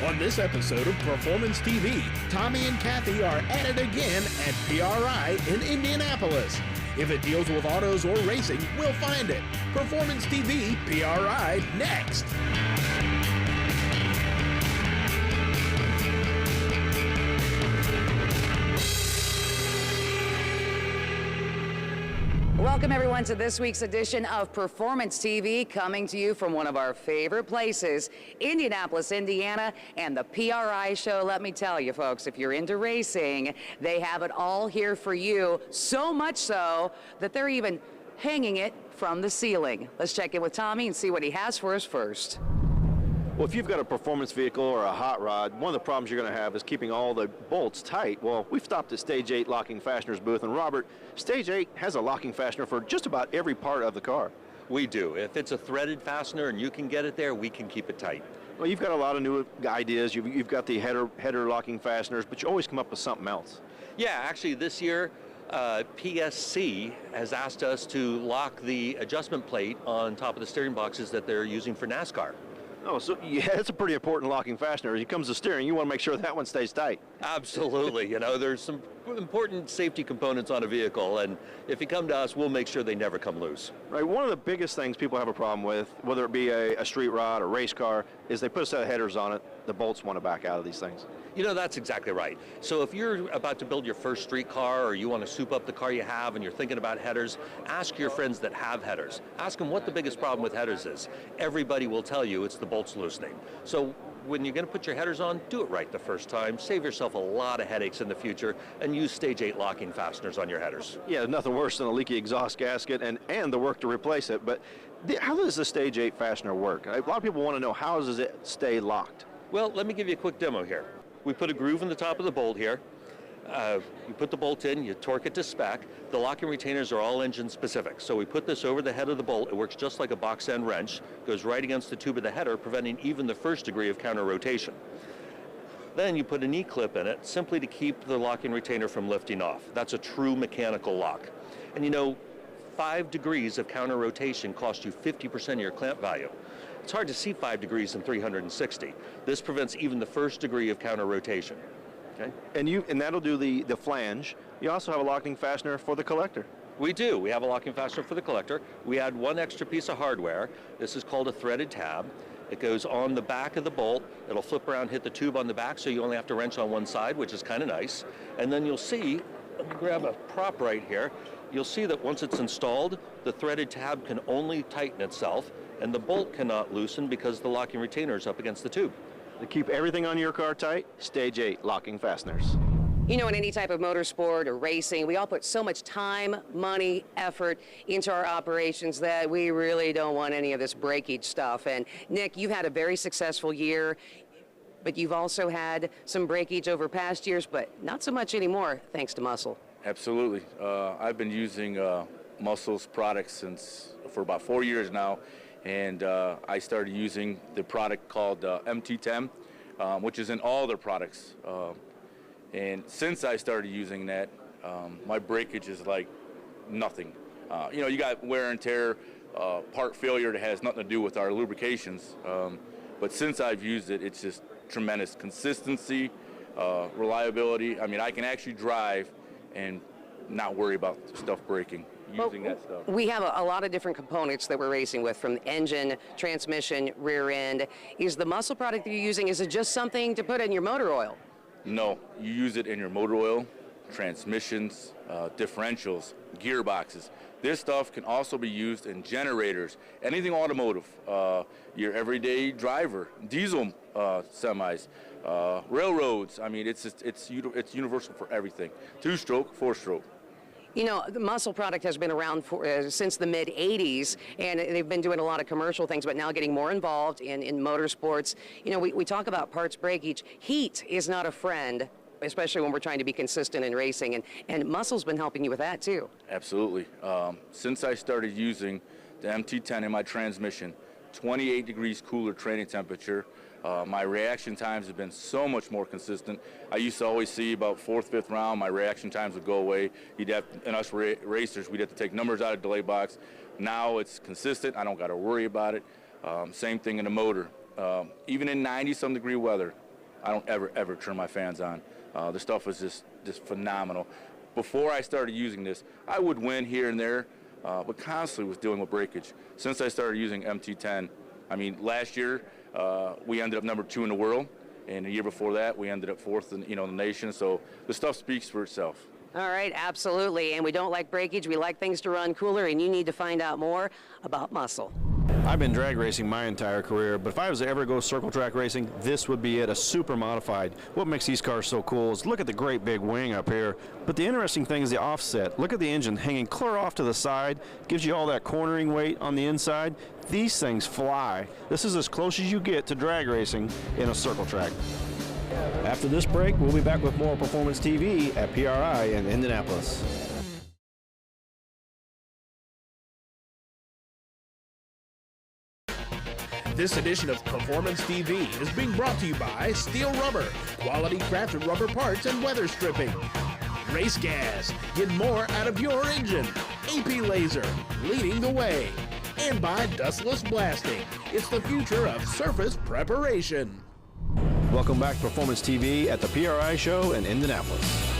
On this episode of Performance TV, Tommy and Kathy are at it again at PRI in Indianapolis. If it deals with autos or racing, we'll find it. Performance TV, PRI, next. Welcome everyone to this week's edition of Performance TV, coming to you from one of our favorite places, Indianapolis, Indiana, and the PRI show. Let me tell you folks, if you're into racing, they have it all here for you, so much so that they're even hanging it from the ceiling. Let's check in with Tommy and see what he has for us first. Well, if you've got a performance vehicle or a hot rod, one of the problems you're going to have is keeping all the bolts tight. Well, we've stopped at Stage 8 Locking Fasteners booth, and Robert, Stage 8 has a locking fastener for just about every part of the car. We do. If it's a threaded fastener and you can get it there, we can keep it tight. Well, you've got a lot of new ideas. You've got the header locking fasteners, but you always come up with something else. Yeah, actually this year, PSC has asked us to lock the adjustment plate on top of the steering boxes that they're using for NASCAR. Oh, so yeah, it's a pretty important locking fastener. As it comes to steering, you want to make sure that one stays tight. Absolutely. You know, there's some important safety components on a vehicle, and if you come to us, we'll make sure they never come loose. Right. One of the biggest things people have a problem with, whether it be a street rod or race car, is they put a set of headers on it. The bolts want to back out of these things. You know, that's exactly right. So if you're about to build your first street car, or you want to soup up the car you have and you're thinking about headers, ask your friends that have headers. Ask them what the biggest problem with headers is. Everybody will tell you it's the bolts loosening. So when you're going to put your headers on, do it right the first time. Save yourself a lot of headaches in the future, and use Stage 8 locking fasteners on your headers. Yeah, nothing worse than a leaky exhaust gasket and the work to replace it. But how does the Stage 8 fastener work? A lot of people want to know, how does it stay locked? Well, let me give you a quick demo here. We put a groove in the top of the bolt here. You put the bolt in, you torque it to spec. The locking retainers are all engine specific. So we put this over the head of the bolt. It works just like a box end wrench, goes right against the tube of the header, preventing even the first degree of counter rotation. Then you put an E-clip in it, simply to keep the locking retainer from lifting off. That's a true mechanical lock. And you know, 5 degrees of counter rotation costs you 50% of your clamp value. It's hard to see 5 degrees in 360. This prevents even the first degree of counter rotation. Okay? And that'll do the flange. You also have a locking fastener for the collector. We do. We have a locking fastener for the collector. We add one extra piece of hardware. This is called a threaded tab. It goes on the back of the bolt. It'll flip around, hit the tube on the back, so you only have to wrench on one side, which is kind of nice. And then you'll see, let me grab a prop right here. You'll see that once it's installed, the threaded tab can only tighten itself, and the bolt cannot loosen because the locking retainer is up against the tube. To keep everything on your car tight, Stage 8 locking fasteners. You know, in any type of motorsport or racing, we all put so much time, money, effort into our operations that we really don't want any of this breakage stuff. And Nick, you've had a very successful year, but you've also had some breakage over past years, but not so much anymore, thanks to Muscle. Absolutely. I've been using Muscle's products for about 4 years now, and I started using the product called MT10, which is in all their products. And since I started using that, my breakage is like nothing. You know, you got wear and tear, part failure that has nothing to do with our lubrications. But since I've used it, it's just tremendous consistency, reliability. I mean, I can actually drive and not worry about stuff breaking using that stuff. We have a lot of different components that we're racing with, from engine, transmission, rear end. Is the Muscle product that you're using, is it just something to put in your motor oil? No, you use it in your motor oil, transmissions, differentials, gearboxes. This stuff can also be used in generators, anything automotive, your everyday driver, diesel semis, railroads. I mean, it's universal for everything. 2-stroke, 4-stroke. You know, the Muscle product has been around since the mid-'80s, and they've been doing a lot of commercial things, but now getting more involved in motorsports. You know, we talk about parts breakage. Heat is not a friend, especially when we're trying to be consistent in racing, and Muscle's been helping you with that too. Absolutely. Since I started using the MT10 in my transmission, 28 degrees cooler training temperature, my reaction times have been so much more consistent. I used to always see about 4th, 5th round, my reaction times would go away. And us racers, we'd have to take numbers out of delay box. Now it's consistent. I don't got to worry about it. Same thing in the motor. Even in 90-some degree weather, I don't ever turn my fans on. The stuff was just phenomenal. Before I started using this, I would win here and there, but constantly was dealing with breakage. Since I started using MT10, I mean, last year we ended up number 2 in the world, and the year before that we ended up 4th in the nation. So the stuff speaks for itself. All right, absolutely. And we don't like breakage. We like things to run cooler, and you need to find out more about Muscle. I've been drag racing my entire career, but if I was to ever go circle track racing, this would be it, a super modified. What makes these cars so cool is look at the great big wing up here, but the interesting thing is the offset. Look at the engine hanging clear off to the side, gives you all that cornering weight on the inside. These things fly. This is as close as you get to drag racing in a circle track. After this break, we'll be back with more Performance TV at PRI in Indianapolis. This edition of Performance TV is being brought to you by Steel Rubber, quality crafted rubber parts and weather stripping. Race Gas, get more out of your engine. AP Laser, leading the way. And by Dustless Blasting, it's the future of surface preparation. Welcome back to Performance TV at the PRI show in Indianapolis.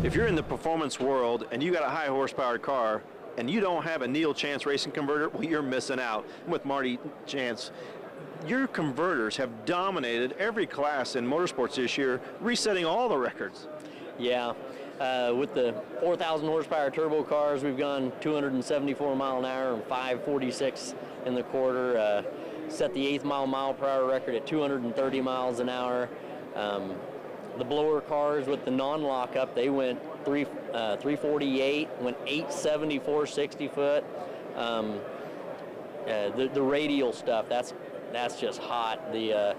If you're in the performance world and you got a high horsepower car and you don't have a Neil Chance racing converter, well, you're missing out. With Marty Chance, your converters have dominated every class in motorsports this year, resetting all the records. Yeah, with the 4,000 horsepower turbo cars, we've gone 274 mile an hour and 546 in the quarter. Set the 8th mile per hour record at 230 miles an hour. The blower cars with the non-lockup, they went 348, went 874 60 foot. The radial stuff, that's just hot. The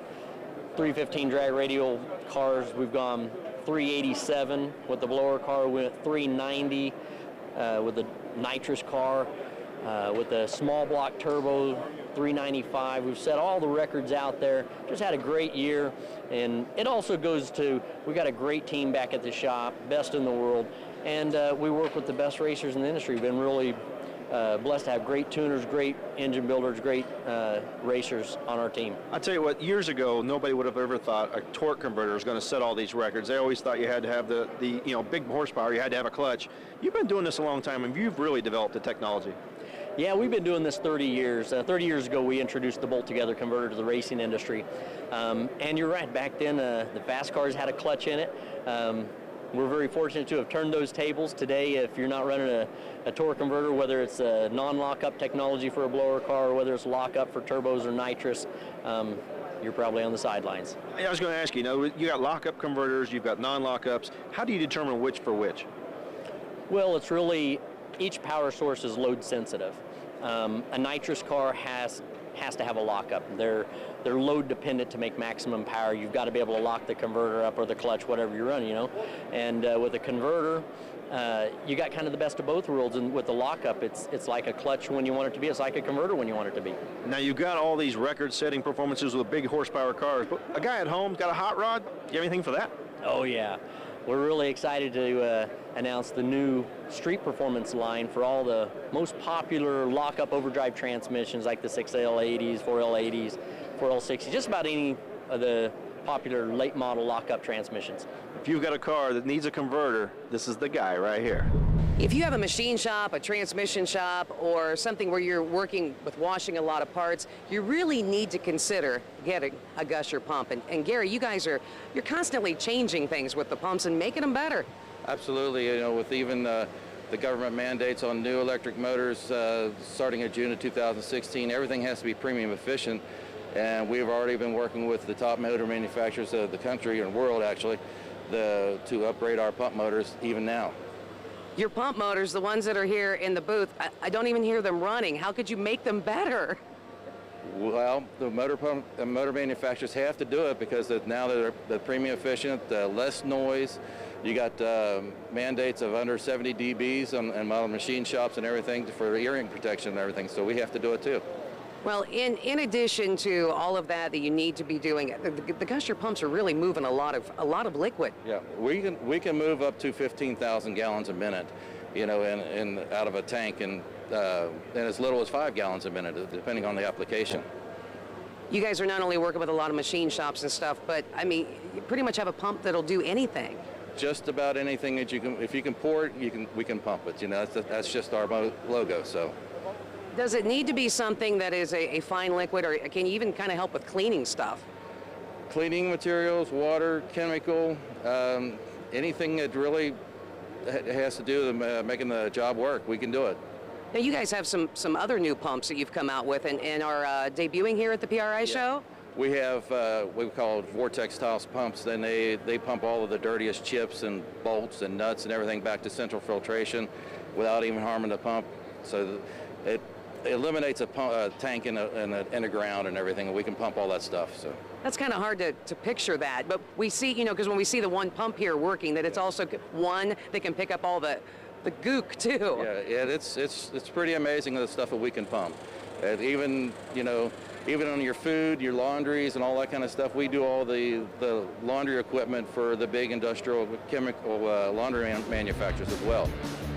315 drag radial cars, we've gone 387 with the blower car. We went 390 with the nitrous car. With the small block turbo, 395. We've set all the records out there. Just had a great year. And it also goes to, we got a great team back at the shop, best in the world. And we work with the best racers in the industry. We've been really blessed to have great tuners, great engine builders, great racers on our team. I tell you what, years ago, nobody would have ever thought a torque converter was going to set all these records. They always thought you had to have the big horsepower, you had to have a clutch. You've been doing this a long time, and you've really developed the technology. Yeah, we've been doing this 30 years. 30 years ago, we introduced the bolt-together converter to the racing industry. And you're right, back then, the fast cars had a clutch in it. We're very fortunate to have turned those tables. Today, if you're not running a torque converter, whether it's a non-lockup technology for a blower car or whether it's lockup for turbos or nitrous, you're probably on the sidelines. I was going to ask you, you got lockup converters, you've got non-lockups. How do you determine which for which? Well, it's really, each power source is load sensitive. A nitrous car has to have a lockup. They're load dependent to make maximum power. You've got to be able to lock the converter up or the clutch, whatever you're running, And with a converter, you got kind of the best of both worlds. And with the lockup, it's like a clutch when you want it to be. It's like a converter when you want it to be. Now you've got all these record-setting performances with big horsepower cars, but a guy at home got a hot rod. Do you have anything for that? Oh yeah. We're really excited to announce the new street performance line for all the most popular lockup overdrive transmissions like the 6L80s, 4L80s, 4L60s, just about any of the popular late model lockup transmissions. If you've got a car that needs a converter, this is the guy right here. If you have a machine shop, a transmission shop, or something where you're working with washing a lot of parts, you really need to consider getting a Gusher pump. And Gary, you guys you're constantly changing things with the pumps and making them better. Absolutely, with even the government mandates on new electric motors starting in June of 2016, everything has to be premium efficient. And we've already been working with the top motor manufacturers of the country and world, actually, to upgrade our pump motors even now. Your pump motors, the ones that are here in the booth, I don't even hear them running. How could you make them better? Well, the motor manufacturers have to do it because now they're premium efficient, less noise. You got mandates of under 70 dBs and model machine shops and everything for hearing protection and everything, so we have to do it too. Well, in addition to all of that you need to be doing, the gusher pumps are really moving a lot of liquid. Yeah, we can move up to 15,000 gallons a minute, you know, in out of a tank, and as little as 5 gallons a minute, depending on the application. You guys are not only working with a lot of machine shops and stuff, but I mean, you pretty much have a pump that'll do anything. Just about anything that you can, if you can pour it, we can pump it. You know, that's just our logo. So. Does it need to be something that is a fine liquid, or can you even kind of help with cleaning stuff? Cleaning materials, water, chemical, anything that really has to do with making the job work, we can do it. Now, you guys have some other new pumps that you've come out with and are debuting here at the PRI show? We have what we call Vortex Tiles pumps. Then they pump all of the dirtiest chips and bolts and nuts and everything back to central filtration without even harming the pump. So it eliminates a tank in the ground and everything, and we can pump all that stuff. So that's kind of hard to picture that, but we see, you know, because when we see the one pump here working, that it's also one that can pick up all the gook too. Yeah, it's pretty amazing the stuff that we can pump. And even, you know, even on your food, your laundries and all that kind of stuff, we do all the laundry equipment for the big industrial chemical laundry manufacturers as well.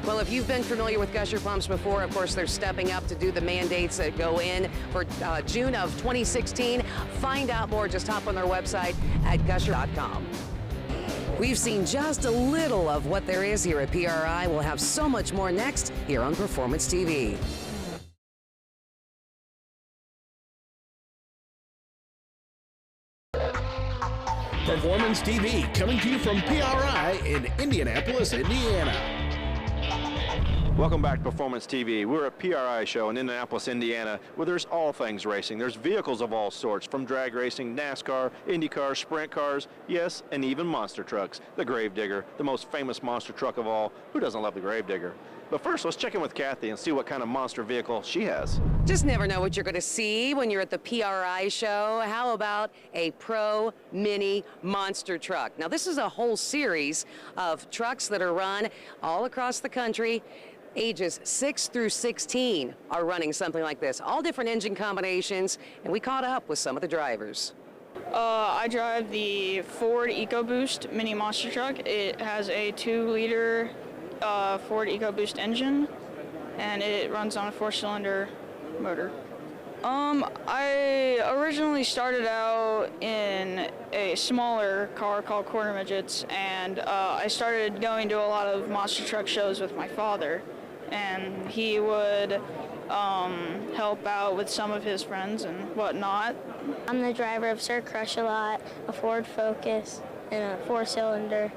Well, if you've been familiar with gusher pumps before, of course, they're stepping up to do the mandates that go in for June of 2016. Find out more, just hop on their website at gusher.com. We've seen just a little of what there is here at PRI. We'll have so much more next here on Performance TV. Performance TV, coming to you from PRI in Indianapolis, Indiana. Welcome back to Performance TV. We're at PRI show in Indianapolis, Indiana, where there's all things racing. There's vehicles of all sorts, from drag racing, NASCAR, Indy cars, sprint cars, yes, and even monster trucks. The Gravedigger, the most famous monster truck of all. Who doesn't love the Gravedigger? But first, let's check in with Kathy and see what kind of monster vehicle she has. Just never know what you're going to see when you're at the PRI show. How about a Pro Mini monster truck? Now, this is a whole series of trucks that are run all across the country. Ages 6 through 16 are running something like this. All different engine combinations, and we caught up with some of the drivers. I drive the Ford EcoBoost Mini Monster Truck. It has a 2-liter Ford EcoBoost engine, and it runs on a 4-cylinder motor. I originally started out in a smaller car called Quarter Midgets, and I started going to a lot of monster truck shows with my father, and he would help out with some of his friends and whatnot. I'm the driver of Sir Crush-A-Lot, a Ford Focus, and a 4-cylinder.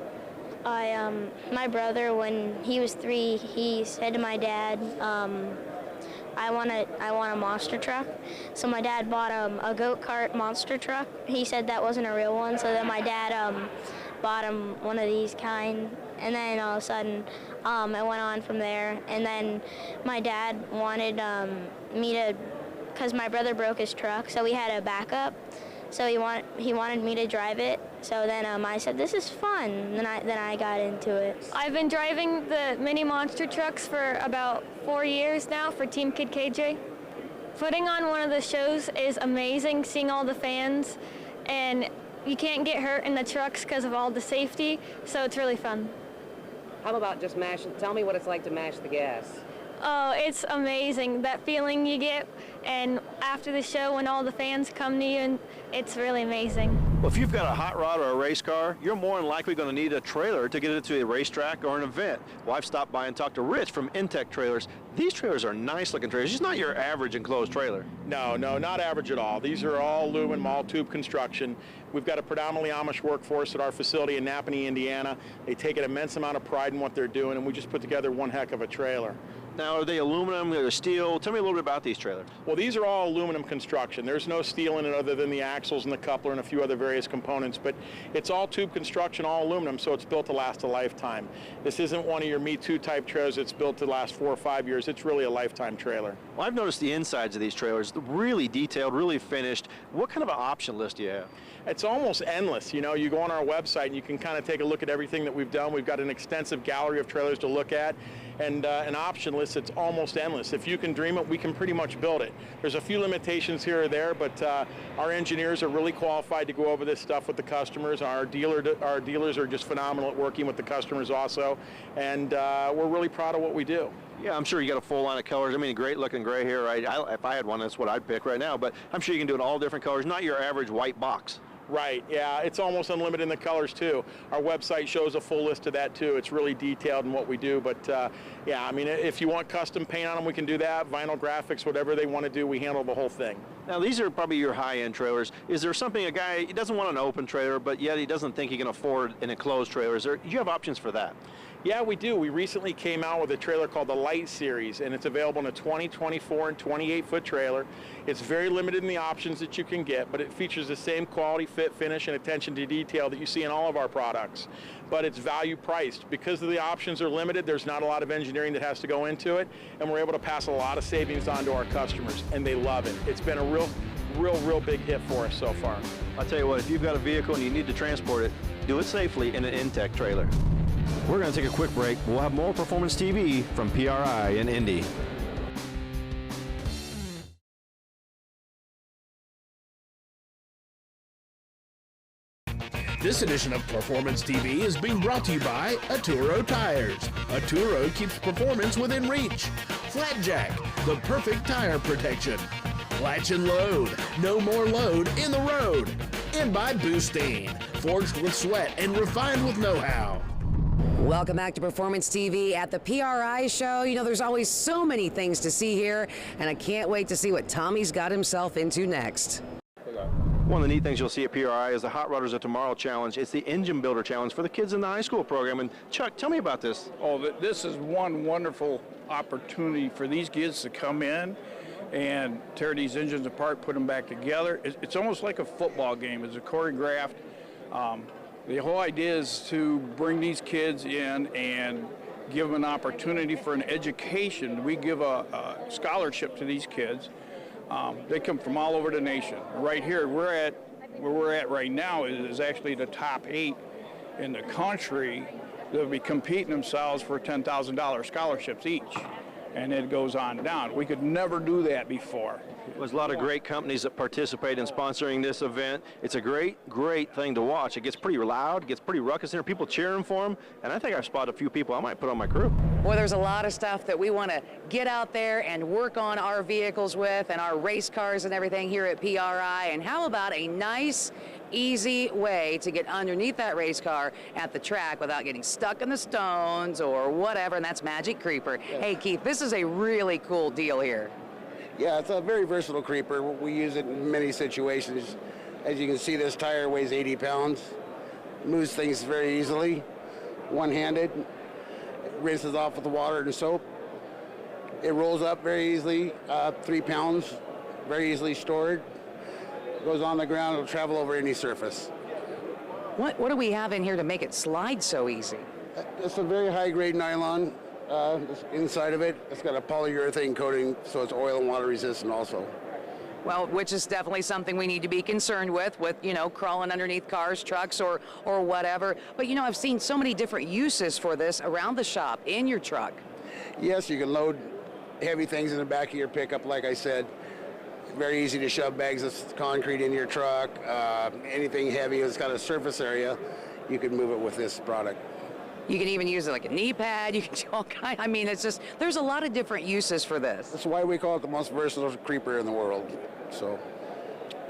My brother, when he was 3, he said to my dad, I want a monster truck. So my dad bought a go-kart monster truck. He said that wasn't a real one, so then my dad bought him one of these kind. And then all of a sudden, it went on from there. And then my dad wanted me to, because my brother broke his truck, so we had a backup. So he wanted me to drive it. So then I said, this is fun. Then I got into it. I've been driving the mini monster trucks for about 4 years now for Team Kid KJ. Putting on one of the shows is amazing, seeing all the fans, and you can't get hurt in the trucks because of all the safety, so it's really fun. How about just tell me what it's like to mash the gas. Oh, it's amazing, that feeling you get, and after the show when all the fans come to you, and it's really amazing. Well, if you've got a hot rod or a race car, you're more than likely going to need a trailer to get it to a racetrack or an event. Well, I've stopped by and talked to Rich from Intech Trailers. These trailers are nice looking trailers. It's not your average enclosed trailer. No, not average at all. These are all aluminum, all tube construction. We've got a predominantly Amish workforce at our facility in Napanee, Indiana. They take an immense amount of pride in what they're doing, and we just put together one heck of a trailer. Now, are they aluminum, are they steel? Tell me a little bit about these trailers. Well, these are all aluminum construction. There's no steel in it other than the axles and the coupler and a few other various components, but it's all tube construction, all aluminum, so it's built to last a lifetime. This isn't one of your Me Too type trailers that's built to last 4 or 5 years. It's really a lifetime trailer. Well, I've noticed the insides of these trailers, really detailed, really finished. What kind of an option list do you have? It's almost endless. You know, you go on our website and you can kind of take a look at everything that we've done. We've got an extensive gallery of trailers to look at, and an option list that's almost endless. If you can dream it, we can pretty much build it. There's a few limitations here or there, but our engineers are really qualified to go over this stuff with the customers. Our dealers are just phenomenal at working with the customers also, and we're really proud of what we do. Yeah, I'm sure you got a full line of colors. I mean, great looking gray here. Right? If I had one, that's what I'd pick right now. But I'm sure you can do it in all different colors, not your average white box. Right, yeah, it's almost unlimited in the colors too. Our website shows a full list of that too. It's really detailed in what we do, but yeah, I mean, if you want custom paint on them, we can do that. Vinyl graphics, whatever they want to do, we handle the whole thing. Now, these are probably your high-end trailers. Is there something a guy, he doesn't want an open trailer, but yet he doesn't think he can afford an enclosed trailer? Do you have options for that? Yeah, we do. We recently came out with a trailer called the Light Series, and it's available in a 20, 24, and 28-foot trailer. It's very limited in the options that you can get, but it features the same quality, fit, finish, and attention to detail that you see in all of our products. But it's value priced. Because of the options are limited, there's not a lot of engineering that has to go into it, and we're able to pass a lot of savings on to our customers, and they love it. It's been a real big hit for us so far. I'll tell you what, if you've got a vehicle and you need to transport it, do it safely in an Intech trailer. We're going to take a quick break. We'll have more Performance TV from PRI in Indy. This edition of Performance TV is being brought to you by Atturo Tires. Atturo keeps performance within reach. Flat Jack, the perfect tire protection. Latch and load, no more load in the road. And by Boosteen, forged with sweat and refined with know-how. Welcome back to Performance TV at the PRI show. You know, there's always so many things to see here, and I can't wait to see what Tommy's got himself into next. One of the neat things you'll see at PRI is the Hot Rodders of Tomorrow Challenge. It's the Engine Builder Challenge for the kids in the high school program. And Chuck, tell me about this. Oh, this is one wonderful opportunity for these kids to come in and tear these engines apart, put them back together. It's almost like a football game. It's a choreographed. The whole idea is to bring these kids in and give them an opportunity for an education. We give a scholarship to these kids. They come from all over the nation. Right here, where we're at right now is actually the top 8 in the country that will be competing themselves for $10,000 scholarships each. And it goes on down. We could never do that before. There's a lot of great companies that participate in sponsoring this event. It's a great thing to watch. It gets pretty loud, it gets pretty ruckus in there, people cheering for them, and I think I've spotted a few people I might put on my crew. Boy, there's a lot of stuff that we want to get out there and work on our vehicles with and our race cars and everything here at PRI. And how about a nice, easy way to get underneath that race car at the track without getting stuck in the stones or whatever, and that's Magic Creeper. Yeah. Hey, Keith, this is a really cool deal here. Yeah, it's a very versatile creeper. We use it in many situations. As you can see, this tire weighs 80 pounds, moves things very easily, one-handed, rinses off with the water and soap. It rolls up very easily, 3 pounds, very easily stored. Goes on the ground, it'll travel over any surface. What do we have in here to make it slide so easy? It's a very high-grade nylon. Inside of it, it's got a polyurethane coating, so it's oil and water resistant also. Well, which is definitely something we need to be concerned with, you know, crawling underneath cars, trucks, or whatever. But, you know, I've seen so many different uses for this around the shop, in your truck. Yes, you can load heavy things in the back of your pickup, like I said. Very easy to shove bags of concrete in your truck. Anything heavy that's got a surface area, you can move it with this product. You can even use it like a knee pad. You can do all kinds. I mean, it's just, there's a lot of different uses for this. That's why we call it the most versatile creeper in the world. So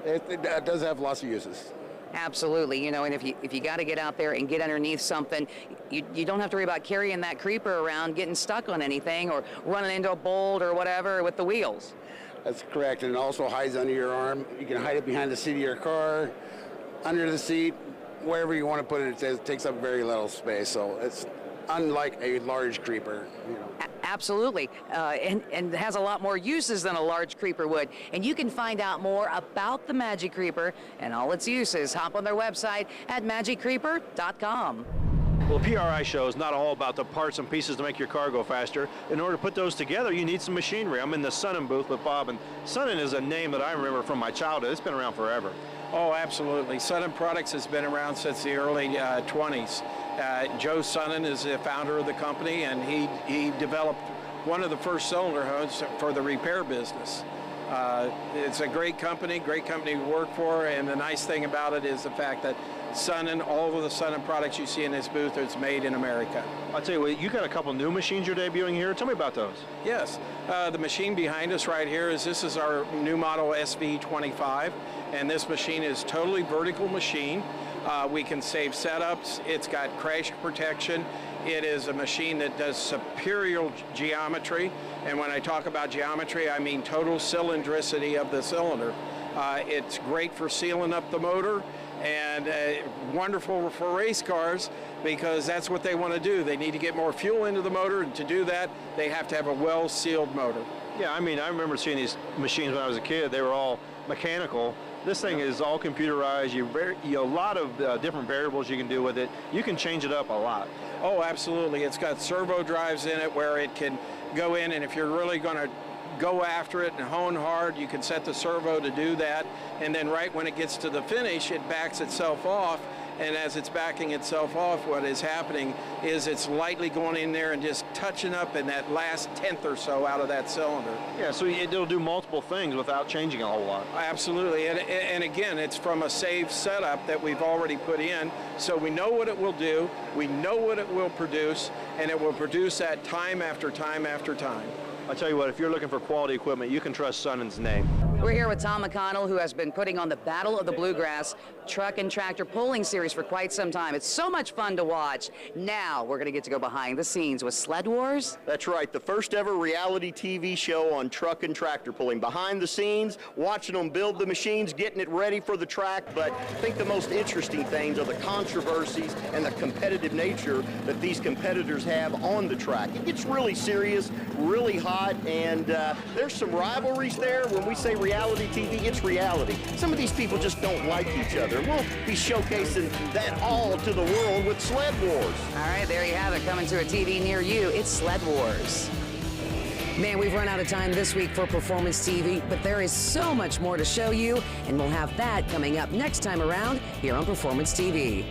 it does have lots of uses. Absolutely, you know, and if you got to get out there and get underneath something, you don't have to worry about carrying that creeper around, getting stuck on anything, or running into a bolt or whatever with the wheels. That's correct, and it also hides under your arm. You can hide it behind the seat of your car, under the seat, wherever you want to put it. It takes up very little space, so it's unlike a large creeper. You know. Absolutely, and has a lot more uses than a large creeper would. And you can find out more about the Magic Creeper and all its uses. Hop on their website at magiccreeper.com. Well, PRI show is not all about the parts and pieces to make your car go faster. In order to put those together, you need some machinery. I'm in the Sunnen booth with Bob, and Sunnen is a name that I remember from my childhood. It's been around forever. Oh, absolutely. Sunnen Products has been around since the early 20s. Joe Sunnen is the founder of the company, and he developed one of the first cylinder heads for the repair business. It's a great company to work for, and the nice thing about it is the fact that Sunnen, all of the Sunnen products you see in this booth, it's made in America. I'll tell you what, you got a couple new machines you're debuting here. Tell me about those. Yes, the machine behind us right here this is our new model SV25, and this machine is totally vertical machine. We can save setups. It's got crash protection. It is a machine that does superior geometry, and when I talk about geometry, I mean total cylindricity of the cylinder. It's great for sealing up the motor, and wonderful for race cars because that's what they want to do. They need to get more fuel into the motor, and to do that, they have to have a well-sealed motor. Yeah, I mean, I remember seeing these machines when I was a kid. They were all mechanical. This thing is all computerized. A lot of different variables you can do with it. You can change it up a lot. Oh, absolutely. It's got servo drives in it where it can go in, and if you're really going to go after it and hone hard, you can set the servo to do that, and then right when it gets to the finish, it backs itself off, and as it's backing itself off, what is happening is it's lightly going in there and just touching up in that last tenth or so out of that cylinder. Yeah, so it'll do multiple things without changing a whole lot. Absolutely, and again, it's from a saved setup that we've already put in, so we know what it will do, we know what it will produce, and it will produce that time after time after time. I'll tell you what, if you're looking for quality equipment, you can trust Sunnen's name. We're here with Tom McConnell, who has been putting on the Battle of the Bluegrass truck and tractor pulling series for quite some time. It's so much fun to watch. Now we're going to get to go behind the scenes with Sled Wars. That's right, the first ever reality TV show on truck and tractor pulling. Behind the scenes, watching them build the machines, getting it ready for the track. But I think the most interesting things are the controversies and the competitive nature that these competitors have on the track. It gets really serious, really hot, and there's some rivalries there. When we say reality TV, it's reality. Some of these people just don't like each other. We'll be showcasing that all to the world with Sled Wars. All right, there you have it. Coming to a TV near you, it's Sled Wars. Man, we've run out of time this week for Performance TV, but there is so much more to show you, and we'll have that coming up next time around here on Performance TV.